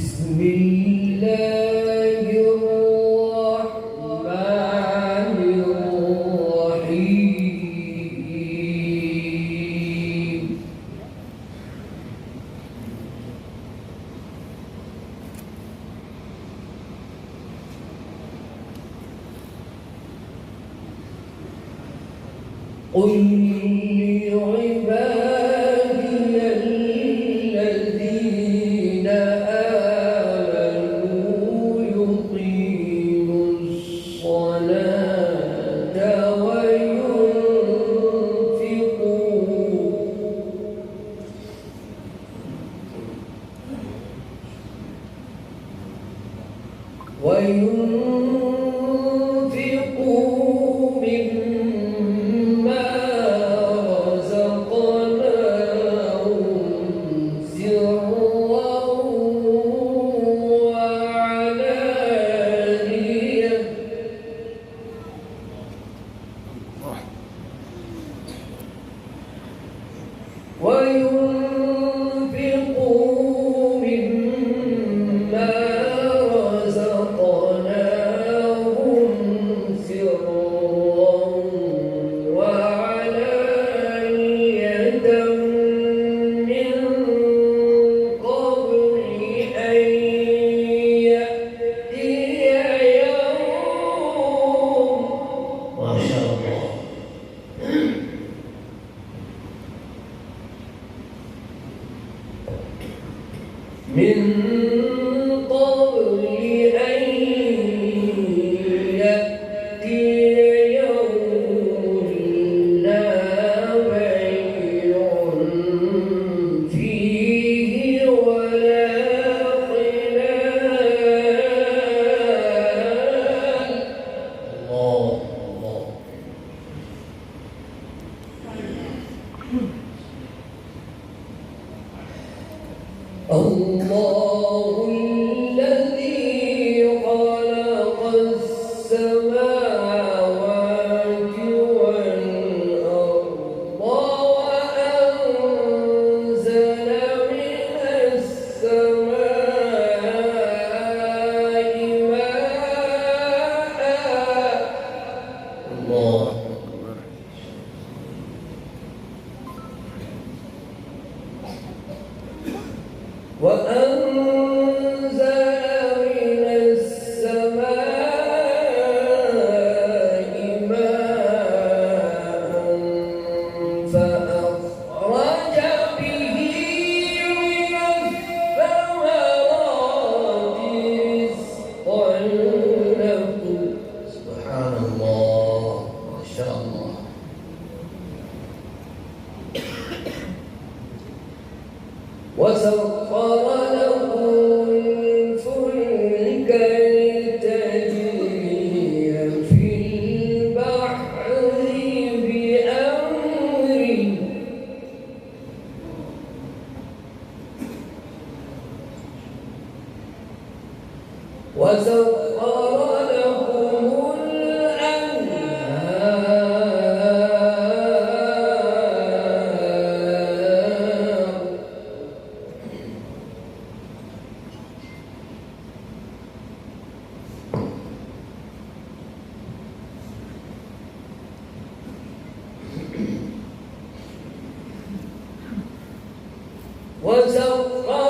بسم الله الرحمن الرحيم قل لعبادي الذين آمنوا يقيموا الصلاة وينفقوا مما رزقناهم سرا وعلانية من قبل أن يأتي يوم ما شاء الله من قبل أن يأتي يوم لا بيع فيه ولا خلال الله الله الذي خلق السماوات والأرض وأنزل من السماء ماء الله وأنزل من السماء ماء فأخرج به من الثمرات رزقا لكم سبحان الله ما شاء الله وسخر لكم الفلك لتجري في البحر بأمره وسخر لكم وسخر